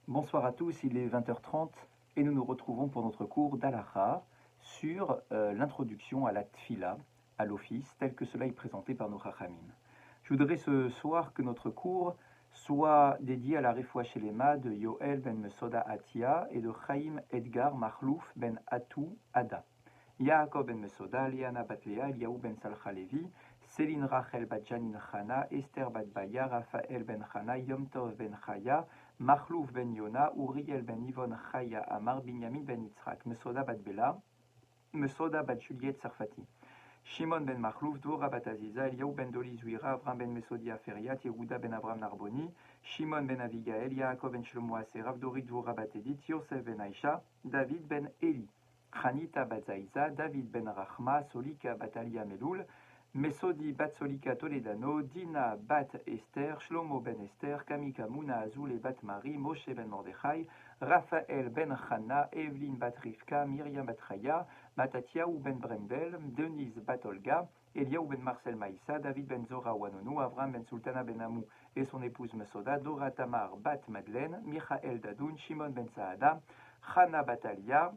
Bonsoir à tous, il est 20h30 et nous nous retrouvons pour notre cours d'Halacha sur l'introduction à la Tfila, à l'office, tel que cela est présenté par nos Chachamim. Je voudrais ce soir que notre cours soit dédié à la Refoua Shelema de Yoel ben Mesoda Atia et de Chaim Edgar Mahlouf ben Atou Ada. Yaakov ben Mesoda, Liana bat Lea, Eliaou ben Salcha Levi, Céline Rachel bat Janine Chana, Esther bat Baya, Raphaël ben Chana, Yom Tov ben Chaya, Mahlouf ben Yona, Uriel ben Yvon Chaya Amar, Binyamin ben Yitzhak, Mesoda bat Bela, Mesoda bat Juliette Sarfati. Shimon ben Mahlouf, Dora bat Aziza, Eliaou ben Doli Zuira, Avram ben Mesodia Feriat, Yehuda ben Avram Narboni, Shimon ben Avigael, Yaakov ben Shlomo Aserav, Dorit Dvora bat Edith, Yosef ben Aisha, David ben Eli. Chanita bat Zaïza, David ben Rachma, Solika bat Alia Meloul, Mesodi bat Solika Toledano, Dina bat Esther, Shlomo ben Esther, Kamika Mouna Azul et bat Marie, Moshe ben Mordechai, Raphaël ben Chana, Evelyne bat Rivka, Myriam bat Chaya, Matatiaou ben Brendel, Denise bat Olga, Eliaou ben Marcel Maïssa, David ben Zora Wanonou, Avram ben Sultana ben Amou et son épouse Mesoda, Dora Tamar bat Madeleine, Michael Dadoun, Shimon ben Saada, Chana bat Alia,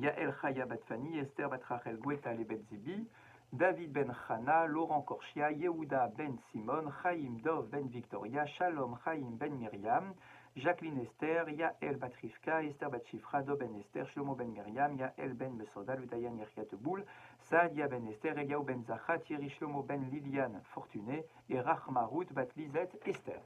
Yael Chaya Batfani, Esther bat Rachel Gweta le Bet Zibi, David ben Chana, Laurent Korchia, Yehuda ben Simon, Chaim Dov ben Victoria, Shalom Chaim ben Myriam, Jacqueline Esther, Yael bat Rivka, Esther bat Shifra, Do ben Esther, Shlomo ben Myriam, Yael ben Mesoda, Ludayan Yerkiat Boul, Saadia ben Esther, Eliaou ben Zachat, Thierry Shlomo ben Liliane Fortuné et Rachma Ruth bat Lisette Esther.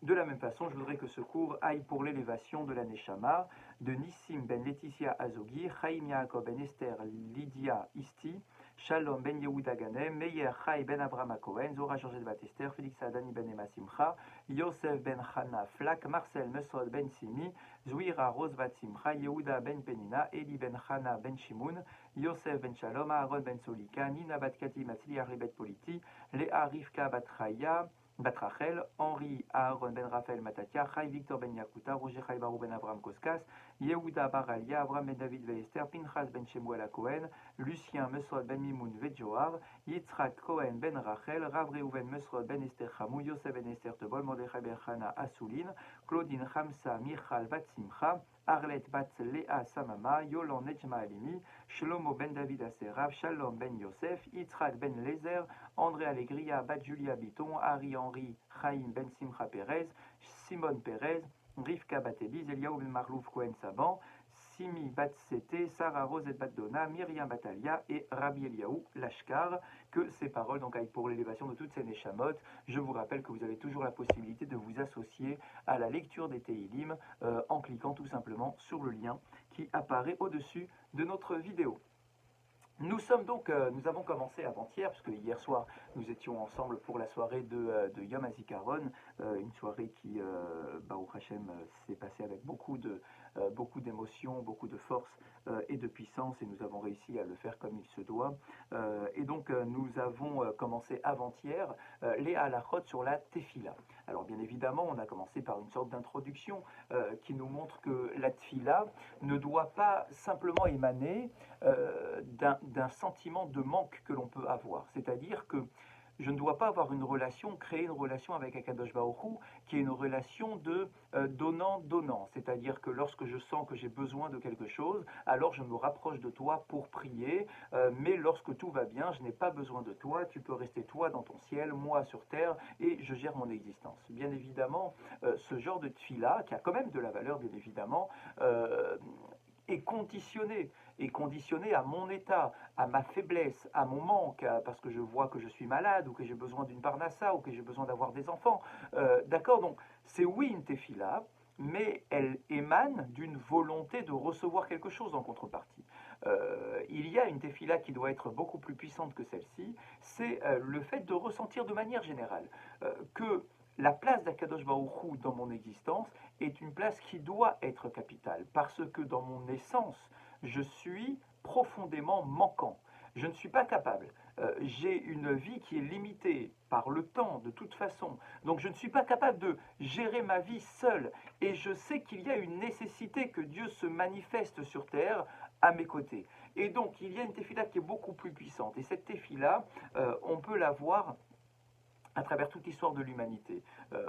De la même façon, je voudrais que ce cours aille pour l'élévation de la Neshama de Nissim ben Laetitia Azogi, Chaim Yaakov ben Esther Lydia Isti, Shalom ben Yehuda Ganem, Meyer Chai ben Abraham Cohen, Zora Georgette bat Esther, Félix Adani ben Emma Simcha, Yosef ben Chana Flak, Marcel Mesod ben Simi, Zouira Rose bat Simcha, Yehuda ben Penina, Eli ben Chana ben Shimoun, Yosef ben Shalom, Aaron ben Solika, Nina bat Kati Matzli bet Politi, Léa Rivka bat Chaya, Batrachel, Henri Aaron ben Raphaël Matatia, Chai Victor ben Yakuta, Roger Chai Barou ben Avram Koskas, Yehuda Baralia, Avram ben David ben Esther, Pinchas ben Shemuel Cohen, Lucien Mesrod ben Mimoun Vejoar, Yitzhak Cohen ben Rachel, Rav Reuven Mesrod ben Esther Chamou, Yosef ben Esther Tebol, Mordechai ben Chana Assoulin, Claudine Hamsa Michal bat Simcha, Arlette bat Léa Samama, Yolan Nejma Alimi, Shlomo ben David Aserav, Shalom ben Yosef, Yitzhak ben Lezer, André Allegria bat Julia Biton, Harry Henry Chaim ben Simcha Perez, Simone Perez, Rivka bat Eliz, Eliaou ben Marlouf Cohen Saban, Simi bat Sete, Sarah Rosette bat Dona, Myriam Batalia et Rabbi Eliaou Lashkar. Que ces paroles donc aillent pour l'élévation de toutes ces Neshamot. Je vous rappelle que vous avez toujours la possibilité de vous associer à la lecture des Teilim en cliquant tout simplement sur le lien qui apparaît au-dessus de notre vidéo. Nous avons commencé avant-hier, puisque hier soir nous étions ensemble pour la soirée de Yom HaZikaron, une soirée qui, Baruch Hashem, s'est passée avec beaucoup d'émotions, beaucoup de force et de puissance, et nous avons réussi à le faire comme il se doit. Nous avons commencé avant-hier les halachot sur la tefila. Alors bien évidemment, on a commencé par une sorte d'introduction qui nous montre que la tefila ne doit pas simplement émaner d'un sentiment de manque que l'on peut avoir. C'est-à-dire que je ne dois pas avoir créer une relation avec Akadosh Baruch Hu qui est une relation de donnant-donnant. C'est-à-dire que lorsque je sens que j'ai besoin de quelque chose, alors je me rapproche de toi pour prier, mais lorsque tout va bien, je n'ai pas besoin de toi, tu peux rester toi dans ton ciel, moi sur terre, et je gère mon existence. Bien évidemment, ce genre de tfila, qui a quand même de la valeur, bien évidemment, est conditionné à mon état, à ma faiblesse, à mon manque, parce que je vois que je suis malade, ou que j'ai besoin d'une parnassa, ou que j'ai besoin d'avoir des enfants. D'accord. Donc c'est oui une tefila, mais elle émane d'une volonté de recevoir quelque chose en contrepartie. Il y a une tefila qui doit être beaucoup plus puissante que celle-ci, c'est le fait de ressentir de manière générale que la place d'Akadosh Baruch Hu dans mon existence est une place qui doit être capitale, parce que dans mon essence, je suis profondément manquant. Je ne suis pas capable. J'ai une vie qui est limitée par le temps, de toute façon. Donc je ne suis pas capable de gérer ma vie seul. Et je sais qu'il y a une nécessité que Dieu se manifeste sur terre à mes côtés. Et donc il y a une tefila qui est beaucoup plus puissante. Et cette tefila, on peut la voir à travers toute l'histoire de l'humanité.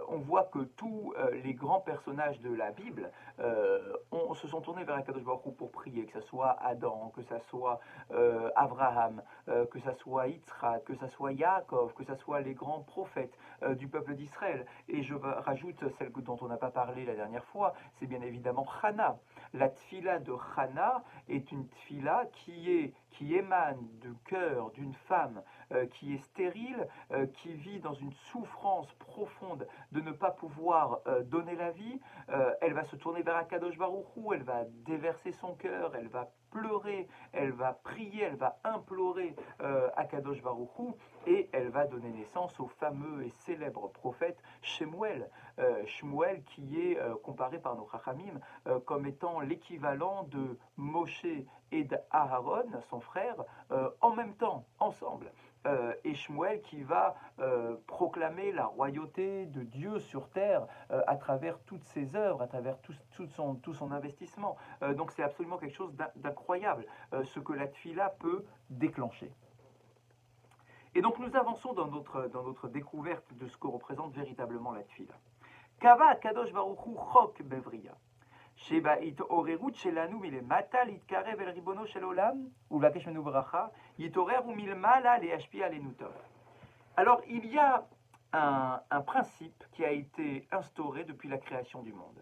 on voit que tous les grands personnages de la Bible se sont tournés vers Akadosh Baruch Hu pour prier, que ce soit Adam, que ce soit Abraham, que ce soit Yitzhak, que ce soit Yaakov, que ce soit les grands prophètes du peuple d'Israël. Et je rajoute celle dont on n'a pas parlé la dernière fois, c'est bien évidemment Hana. La tfila de Hana est une tfila qui émane du cœur d'une femme qui est stérile, qui vit dans une souffrance profonde de ne pas pouvoir donner la vie. Elle va se tourner vers Akadosh Baruch Hu, elle va déverser son cœur, elle va pleurer, elle va prier, elle va implorer Akadosh Baruch Hu, et elle va donner naissance au fameux et célèbre prophète Shemuel. Shemuel qui est comparé par nos Chachamim comme étant l'équivalent de Moshe et d'Aaron, son frère, en même temps, ensemble. Et Shemuel qui va proclamer la royauté de Dieu sur terre à travers toutes ses œuvres, à travers tout son investissement. Donc c'est absolument quelque chose d'incroyable, ce que la tfila peut déclencher. Et donc nous avançons dans notre découverte de ce que représente véritablement la tfila. Kava Kadosh Baruch Hu Chok Bevriya. שבה התעוררות שלנו מלמטה להתקרב אל ריבונו של עולם ולבקש ממנו ברכה, יתעורר ומלמעלה להשפיע עלינו טוב. Alors il y a un principe qui a été instauré depuis la création du monde.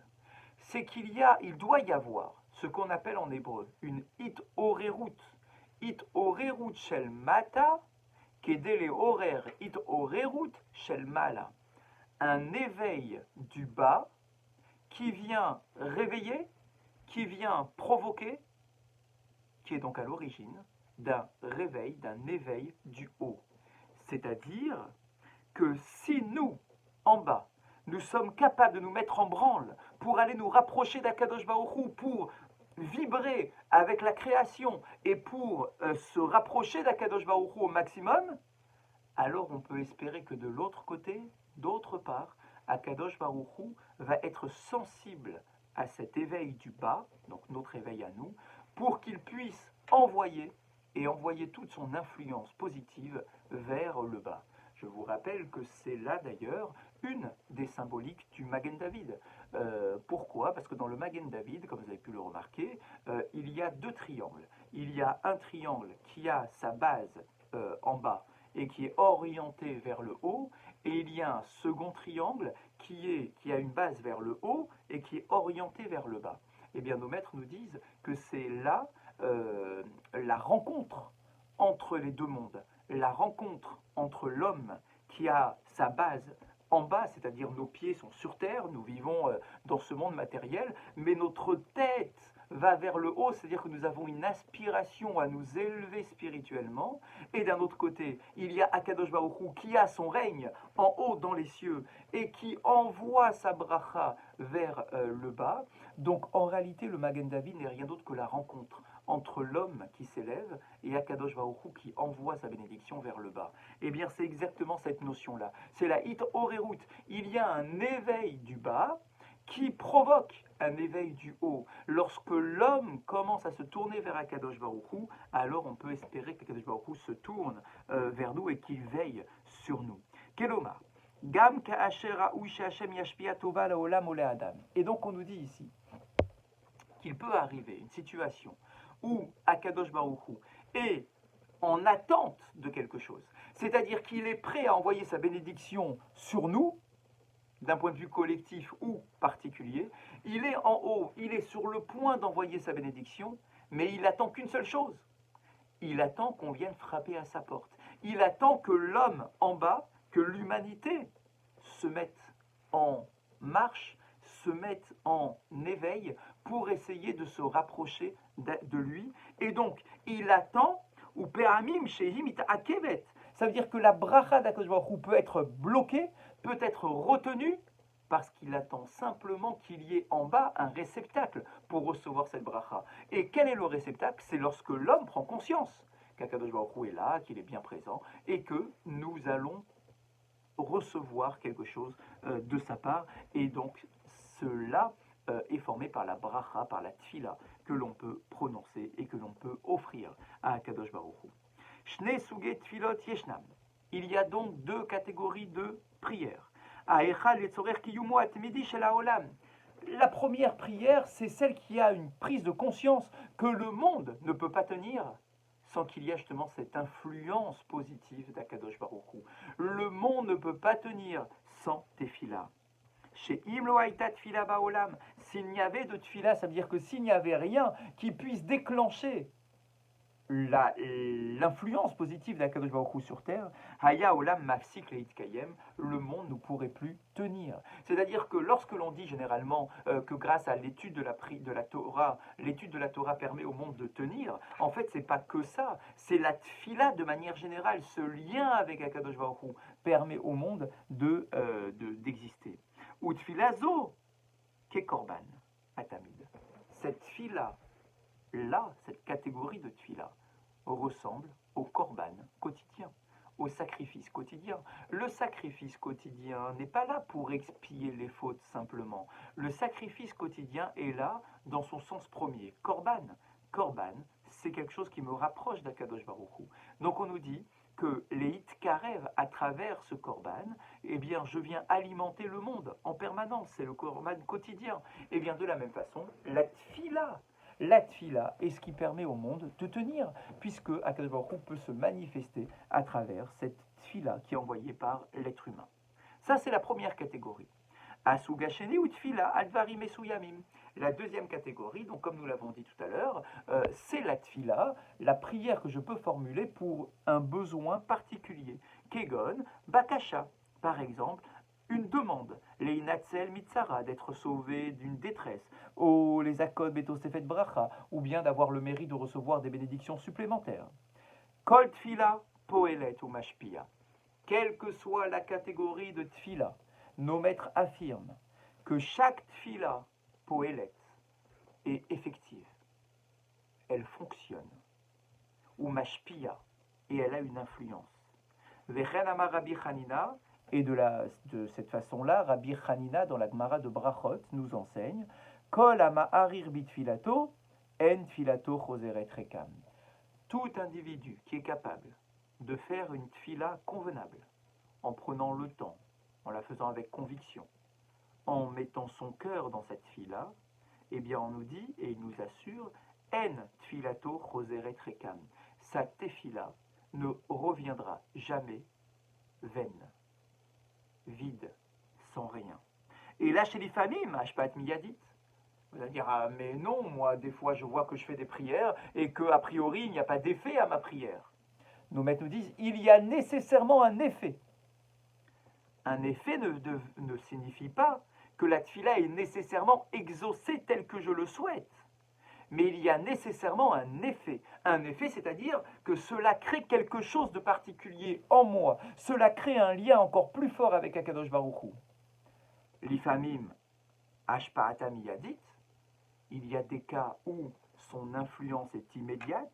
C'est il doit y avoir ce qu'on appelle en hébreu une it'orerut. It'orerut shel mata kede leorer it'orerut shel mala. Un éveil du bas qui vient réveiller, qui vient provoquer, qui est donc à l'origine d'un réveil, d'un éveil du haut. C'est-à-dire que si nous, en bas, nous sommes capables de nous mettre en branle pour aller nous rapprocher d'Akadosh Baruch Hu, pour vibrer avec la création et pour se rapprocher d'Akadosh Baruch Hu au maximum, alors on peut espérer que de l'autre côté, d'autre part, Akadosh Baruch Hu va être sensible à cet éveil du bas, donc notre éveil à nous, pour qu'il puisse envoyer toute son influence positive vers le bas. Je vous rappelle que c'est là d'ailleurs une des symboliques du Magen David. Pourquoi? Parce que dans le Magen David, comme vous avez pu le remarquer, il y a deux triangles. Il y a un triangle qui a sa base en bas et qui est orienté vers le haut, et il y a un second triangle qui a une base vers le haut et qui est orienté vers le bas. Eh bien, nos maîtres nous disent que c'est là la rencontre entre les deux mondes, la rencontre entre l'homme qui a sa base en bas, c'est-à-dire nos pieds sont sur terre, nous vivons dans ce monde matériel, mais notre tête va vers le haut, c'est-à-dire que nous avons une aspiration à nous élever spirituellement, et d'un autre côté, il y a Akadosh Baruch Hu qui a son règne en haut dans les cieux et qui envoie sa bracha vers le bas. Donc en réalité, le Magen David n'est rien d'autre que la rencontre entre l'homme qui s'élève et Akadosh Baruch Hu qui envoie sa bénédiction vers le bas. Eh bien, c'est exactement cette notion-là. C'est la Hit-Orerut. Il y a un éveil du bas qui provoque un éveil du haut. Lorsque l'homme commence à se tourner vers Akadosh Baruch Hu, alors on peut espérer qu'Akadosh Baruch Hu se tourne vers nous et qu'il veille sur nous. Keloma. Gam ka'asher ra'u she'Hashem yashpia tova la'olam ole adam. Et donc on nous dit ici qu'il peut arriver une situation où Akadosh Baruch Hu est en attente de quelque chose. C'est-à-dire qu'il est prêt à envoyer sa bénédiction sur nous, d'un point de vue collectif ou particulier. Il est en haut, il est sur le point d'envoyer sa bénédiction, mais il attend qu'une seule chose. Il attend qu'on vienne frapper à sa porte. Il attend que l'homme en bas, que l'humanité se mette en marche, se mette en éveil pour essayer de se rapprocher de lui. Et donc, il attend, ou pe'amim shehim it'akevet. Ça veut dire que la bracha d'Akadosh Baruch Hu peut être bloquée, peut être retenue, parce qu'il attend simplement qu'il y ait en bas un réceptacle pour recevoir cette bracha. Et quel est le réceptacle? C'est lorsque l'homme prend conscience qu'Akadosh Baruch Hu est là, qu'il est bien présent, et que nous allons recevoir quelque chose de sa part. Et donc, cela est formé par la bracha, par la tfila, que l'on peut prononcer et que l'on peut offrir à Akadosh Baruch Hu. Shne suge tfilot yeshnam. Il y a donc deux catégories de prières. La première prière, c'est celle qui a une prise de conscience que le monde ne peut pas tenir sans qu'il y ait justement cette influence positive d'Akadosh Baruch Hu. Le monde ne peut pas tenir sans tefila. Chez Imlo Haïta Tfila Baolam, s'il n'y avait de tfila, ça veut dire que s'il n'y avait rien qui puisse déclencher l'influence positive d'Akadosh Baruch Hu sur terre, Haya Olam Mafsik Leit Kayem, le monde ne pourrait plus tenir. C'est-à-dire que lorsque l'on dit généralement que grâce à l'étude de la Torah, l'étude de la Torah permet au monde de tenir, en fait c'est pas que ça, c'est la tfila de manière générale, ce lien avec Akadosh Baruch Hu permet au monde d'exister. Ou tfila zo, kekorban, atamid. Cette tfila là, cette catégorie de tfila ressemble au korban quotidien, au sacrifice quotidien. Le sacrifice quotidien n'est pas là pour expier les fautes simplement. Le sacrifice quotidien est là dans son sens premier. Korban, korban, c'est quelque chose qui me rapproche d'Akadosh Baruch Hu. Donc on nous dit que les hitkarev, à travers ce korban, eh bien, je viens alimenter le monde en permanence. C'est le korban quotidien. Et bien, de la même façon, la tfila est ce qui permet au monde de tenir, puisque Akadosh Baruch Hu peut se manifester à travers cette tfila qui est envoyée par l'être humain. Ça, c'est la première catégorie. Asugasheni ou tfila advarim esuyamim. La deuxième catégorie, donc comme nous l'avons dit tout à l'heure, c'est la tfila, la prière que je peux formuler pour un besoin particulier. Kegon, bakasha, par exemple, une demande, les inatzel mitzara, d'être sauvé d'une détresse, ou les akod betosefet bracha, ou bien d'avoir le mérite de recevoir des bénédictions supplémentaires. Kol tfila, poelet ou mashpia. Quelle que soit la catégorie de tfila, nos maîtres affirment que chaque tfila, poelet, est effective. Elle fonctionne. Ou mashpia, et elle a une influence. Vechen amar Rabbi Hanina, et de cette façon-là, Rabbi Hanina, dans la Gemara de Brachot, nous enseigne Kol ha'ma'arir bitfilato, en tfilato choseret rekam. Tout individu qui est capable de faire une tfila convenable, en prenant le temps, en la faisant avec conviction, en mettant son cœur dans cette tfila, eh bien on nous dit et il nous assure en tfilato choseret rekam. Sa tefila ne reviendra jamais vaine, vide, sans rien. Et là, chez les familles, Ashpat Miyadit, vous allez dire, ah, mais non, moi, des fois, je vois que je fais des prières et qu'a priori, il n'y a pas d'effet à ma prière. Nos maîtres nous disent, il y a nécessairement un effet. Un effet ne signifie pas que la tfila est nécessairement exaucée telle que je le souhaite. Mais il y a nécessairement un effet. Un effet, c'est-à-dire que cela crée quelque chose de particulier en moi. Cela crée un lien encore plus fort avec Akadosh Baruch Hu. L'ifamim, ashpa'ata miyadit, il y a des cas où son influence est immédiate,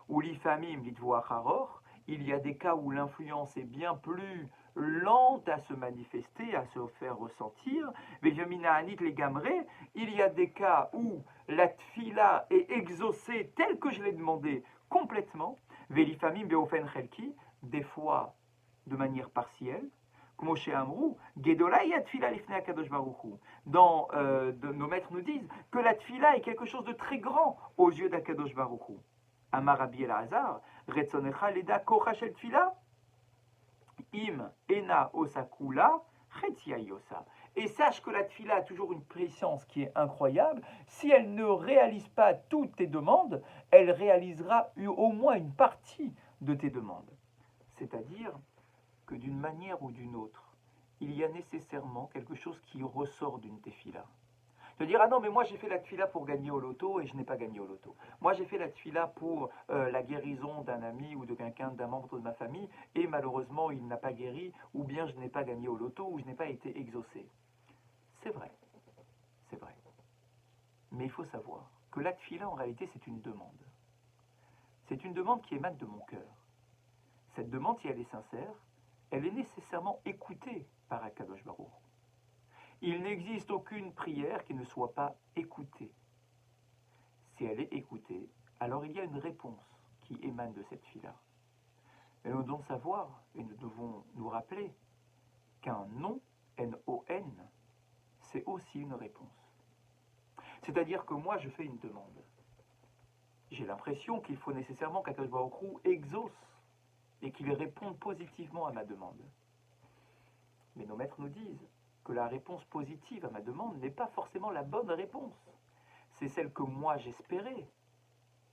ou l'ifamim litvoach haror, il y a des cas où l'influence est bien plus lente à se manifester, à se faire ressentir. Vejamina anit les gamré, il y a des cas où la tfila est exaucée telle que je l'ai demandé complètement. Velifamim beofen chelki, des fois de manière partielle. Comme chez Amrou, Gedola ya tfila lifnei akadosh baruch hu. Nos maîtres nous disent que la tfila est quelque chose de très grand aux yeux d'Akadosh Baruch Hu. Amar Rabbi Elazar, retzonecha leda kocha shel tfila, im ena osakula, chetia yosa. Et sache que la tfila a toujours une puissance qui est incroyable. Si elle ne réalise pas toutes tes demandes, elle réalisera au moins une partie de tes demandes. C'est-à-dire que d'une manière ou d'une autre, il y a nécessairement quelque chose qui ressort d'une tefila. De dire, ah non, mais moi j'ai fait la tefila pour gagner au loto et je n'ai pas gagné au loto. Moi j'ai fait la tefila pour la guérison d'un ami ou de quelqu'un, d'un membre de ma famille, et malheureusement il n'a pas guéri, ou bien je n'ai pas gagné au loto, ou je n'ai pas été exaucé. C'est vrai, c'est vrai. Mais il faut savoir que la tefila en réalité c'est une demande. C'est une demande qui émane de mon cœur. Cette demande, si elle est sincère, elle est nécessairement écoutée par Akadosh Baruch. Il n'existe aucune prière qui ne soit pas écoutée. Si elle est écoutée, alors il y a une réponse qui émane de cette fila. Mais nous devons savoir et nous devons nous rappeler qu'un non N-O-N, c'est aussi une réponse. C'est-à-dire que moi, je fais une demande. J'ai l'impression qu'il faut nécessairement qu'Akadosh Baruch Hu exauce et qu'il réponde positivement à ma demande. Mais nos maîtres nous disent que la réponse positive à ma demande n'est pas forcément la bonne réponse. C'est celle que moi j'espérais.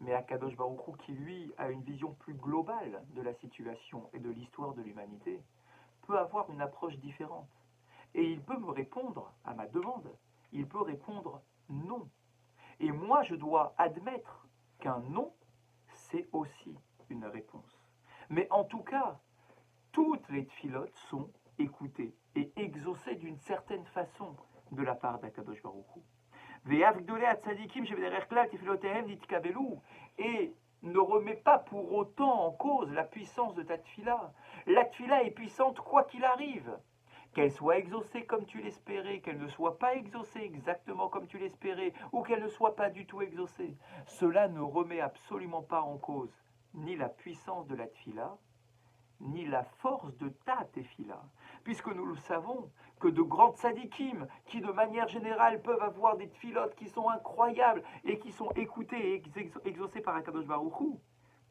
Mais Akadosh Baruch Hu, qui lui a une vision plus globale de la situation et de l'histoire de l'humanité, peut avoir une approche différente. Et il peut me répondre à ma demande. Il peut répondre non. Et moi, je dois admettre qu'un non, c'est aussi une réponse. Mais en tout cas, toutes les tfilotes sont écoutées et exaucées d'une certaine façon de la part d'Akadosh Baruch Hu. Et ne remets pas pour autant en cause la puissance de ta tfila. La tfila est puissante quoi qu'il arrive. Qu'elle soit exaucée comme tu l'espérais, qu'elle ne soit pas exaucée exactement comme tu l'espérais, ou qu'elle ne soit pas du tout exaucée. Cela ne remet absolument pas en cause ni la puissance de la tfila, ni la force de ta tefila, puisque nous le savons que de grands tzadikim, qui de manière générale peuvent avoir des tfilotes qui sont incroyables et qui sont écoutées et exaucées par Akadosh Baruch Hu,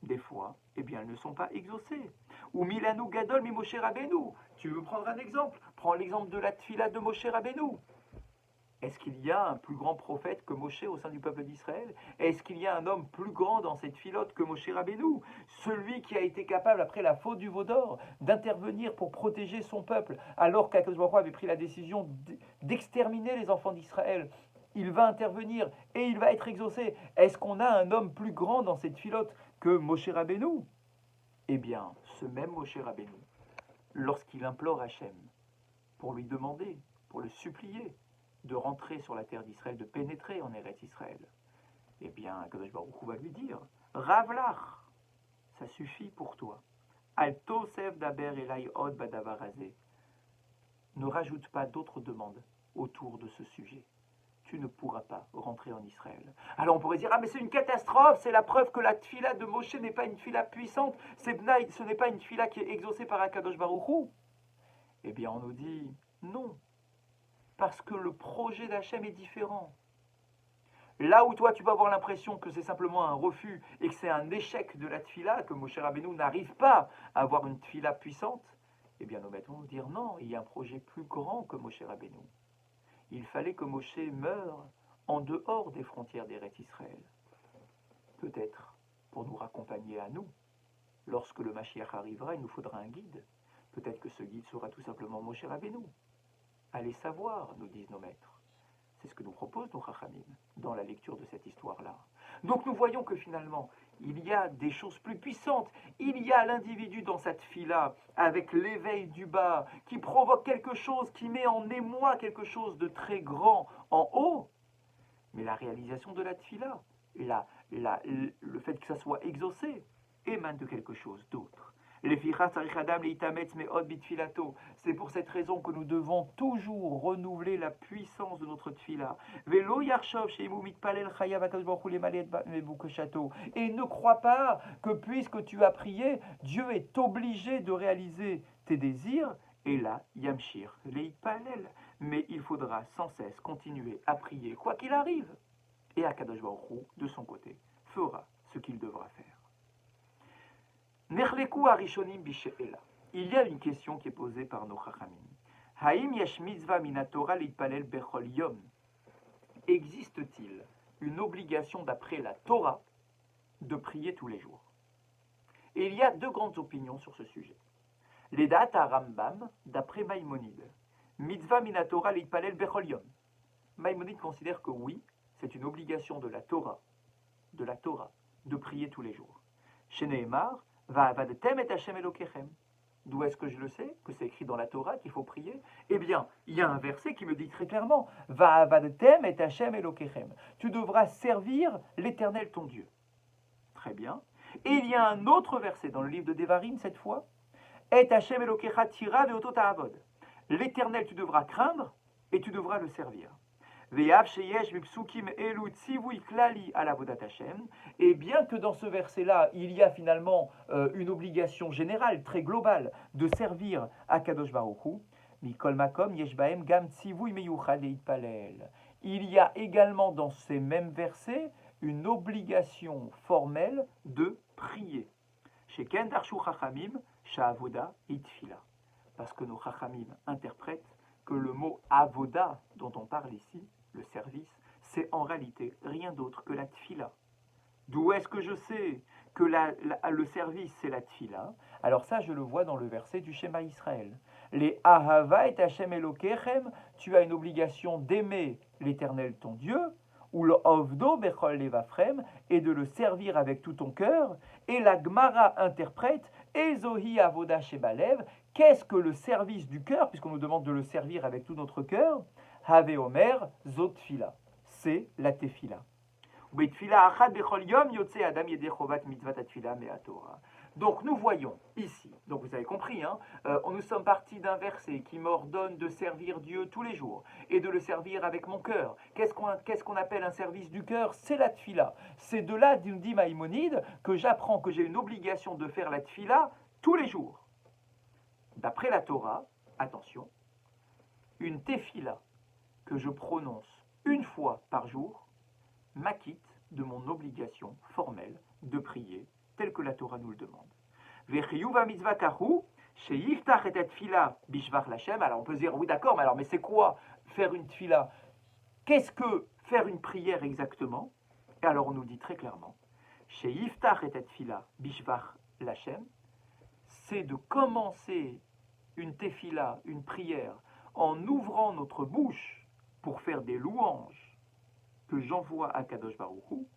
des fois, eh bien, elles ne sont pas exaucées. Ou Milanu Gadol mi Moshe Rabbeinu. Tu veux prendre un exemple? Prends l'exemple de la tfila de Moshe Rabbeinu. Est-ce qu'il y a un plus grand prophète que Moshe au sein du peuple d'Israël? Est-ce qu'il y a un homme plus grand dans cette filote que Moshe Rabbeinu? Celui qui a été capable, après la faute du veau d'or, d'intervenir pour protéger son peuple, alors qu'Akadosh Baruch Hu avait pris la décision d'exterminer les enfants d'Israël. Il va intervenir et il va être exaucé. Est-ce qu'on a un homme plus grand dans cette filote que Moshe Rabbeinu? Eh bien, ce même Moshe Rabbeinu, lorsqu'il implore Hachem pour lui demander, pour le supplier, de rentrer sur la terre d'Israël, de pénétrer en Eretz Israël, eh bien, Akadosh Baruch Hu va lui dire, Ravlach, ça suffit pour toi. Al tosef daber elai od badavar hazeh. Ne rajoute pas d'autres demandes autour de ce sujet. Tu ne pourras pas rentrer en Israël. Alors on pourrait dire, ah mais c'est une catastrophe, c'est la preuve que la tfila de Moshe n'est pas une tfila puissante, ce n'est pas une tfila qui est exaucée par Akadosh Baruch Hu. Eh bien on nous dit, non. Parce que le projet d'Hachem est différent. Là où toi tu peux avoir l'impression que c'est simplement un refus et que c'est un échec de la tfila, que Moshe Rabbeinu n'arrive pas à avoir une tfila puissante, eh bien nous mettons nous dire non, il y a un projet plus grand que Moshe Rabbeinu. Il fallait que Moshe meure en dehors des frontières d'Eretz Israël. Peut-être pour nous raccompagner à nous. Lorsque le Mashiach arrivera, il nous faudra un guide. Peut-être que ce guide sera tout simplement Moshe Rabbeinu. Allez savoir, nous disent nos maîtres. C'est ce que nous proposent nos Chachamim dans la lecture de cette histoire-là. Donc nous voyons que finalement, il y a des choses plus puissantes. Il y a l'individu dans cette fila avec l'éveil du bas qui provoque quelque chose, qui met en émoi quelque chose de très grand en haut. Mais la réalisation de la tfila, le fait que ça soit exaucé, émane de quelque chose d'autre. C'est pour cette raison que nous devons toujours renouveler la puissance de notre tfila. Et ne crois pas que puisque tu as prié, Dieu est obligé de réaliser tes désirs. Et là, yamshir leitpalel. Mais il faudra sans cesse continuer à prier, quoi qu'il arrive. Et Akadosh Baruch Hu, de son côté, fera ce qu'il devra faire. Nerleku arishonim bishe'ela. Il y a une question qui est posée par nos chachamim. Haïm yesh mitzvah minatora litpalel bechol yom. Existe-t-il une obligation d'après la Torah de prier tous les jours? Et il y a deux grandes opinions sur ce sujet. Les dates à Rambam, d'après Maïmonide. Mitzvah minatora litpalel bechol yom. Maïmonide considère que oui, c'est une obligation de la Torah, de prier tous les jours. Chez Nehemar, Va'avadtem et Hashem Elokechem. D'où est-ce que je le sais? Que c'est écrit dans la Torah qu'il faut prier? Eh bien, il y a un verset qui me dit très clairement, Va'avadtem et Hashem Elokechem. Tu devras servir l'Éternel ton Dieu. Très bien. Et il y a un autre verset dans le livre de Devarim cette fois, Et Hashem Elokecha tira ve'oto ta'avod. L'Éternel tu devras craindre et tu devras le servir. Et bien que dans ce verset-là, il y a finalement une obligation générale, très globale, de servir à Kadosh Baruch Hu, Mikol makom yesh bahem gam tzivui meyuchad leitpalel. Il y a également dans ces mêmes versets une obligation formelle de prier. Sheken darshu chachamim sha'avoda itfila. Parce que nos chachamim interprètent que le mot avoda dont on parle ici, le service, c'est en réalité rien d'autre que la tfila. D'où est-ce que je sais que le service c'est la tfila? Alors ça je le vois dans le verset du Shema Israël. Les ahava et Hashem Elokechem, tu as une obligation d'aimer l'Éternel ton Dieu, ou le ovdo bechol levafrem, et de le servir avec tout ton cœur. Et la Gemara interprète Ezohi avoda shebalev. Qu'est-ce que le service du cœur, puisqu'on nous demande de le servir avec tout notre cœur? Have Omer zot tfila, c'est la tefila. Donc nous voyons ici, donc vous avez compris, nous sommes partis d'un verset qui m'ordonne de servir Dieu tous les jours et de le servir avec mon cœur. Qu'est-ce qu'on appelle un service du cœur? C'est la tfila. C'est de là, dit Maïmonide, que j'apprends que j'ai une obligation de faire la tfila tous les jours. D'après la Torah, attention, une tefila que je prononce une fois par jour m'acquitte de mon obligation formelle de prier, telle que la Torah nous le demande. Alors on peut se dire, oui d'accord, mais c'est quoi faire une tfila? Qu'est-ce que faire une prière exactement? Et alors on nous dit très clairement, c'est de commencer une tefila, une prière, en ouvrant notre bouche pour faire des louanges que j'envoie à Kadosh Baruch Hu,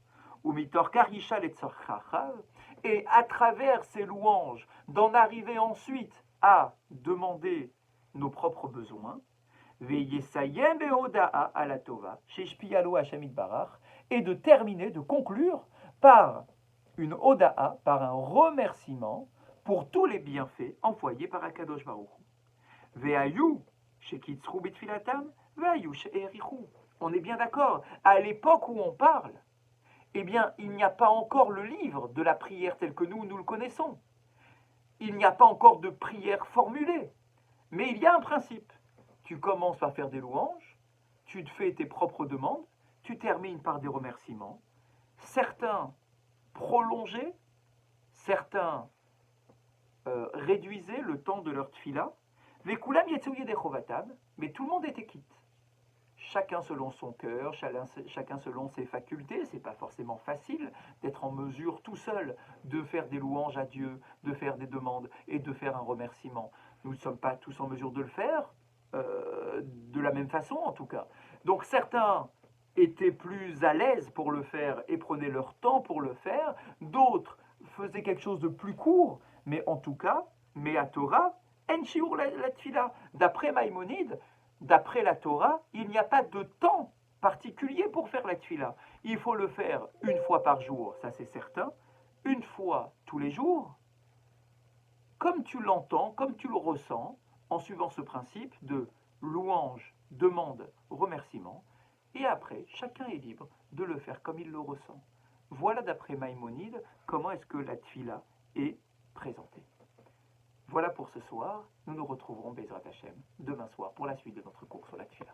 ou mitor karisha letzorchachav, et à travers ces louanges, d'en arriver ensuite à demander nos propres besoins, ve'yesayem be'oda'a ala tova, sheshpiyalo Hashem itbarach, et de terminer, de conclure par une oda'a, par un remerciement pour tous les bienfaits envoyés par Akadosh Baruch Hu. Ve'ayu shekitzru bitfilatam, ve'ayu she'erichu. On est bien d'accord, à l'époque où on parle, eh bien, il n'y a pas encore le livre de la prière tel que nous le connaissons. Il n'y a pas encore de prière formulée. Mais il y a un principe. Tu commences par faire des louanges, tu te fais tes propres demandes, tu termines par des remerciements. Certains prolongeaient, certains réduisaient le temps de leur tfila. Mais tout le monde était quitte. Chacun selon son cœur, chacun selon ses facultés. C'est pas forcément facile d'être en mesure tout seul de faire des louanges à Dieu, de faire des demandes et de faire un remerciement. Nous ne sommes pas tous en mesure de le faire, de la même façon en tout cas. Donc certains étaient plus à l'aise pour le faire et prenaient leur temps pour le faire. D'autres faisaient quelque chose de plus court, mais en tout cas, mais à Torah, en shiur la tfila. D'après Maïmonide, d'après la Torah, il n'y a pas de temps particulier pour faire la tfila. Il faut le faire une fois par jour, ça c'est certain, une fois tous les jours, comme tu l'entends, comme tu le ressens, en suivant ce principe de louange, demande, remerciement, et après, chacun est libre de le faire comme il le ressent. Voilà d'après Maïmonide comment est-ce que la tfila est présentée. Voilà pour ce soir. Nous nous retrouverons, Bezrat Hashem, demain soir pour la suite de notre cours sur la tfila.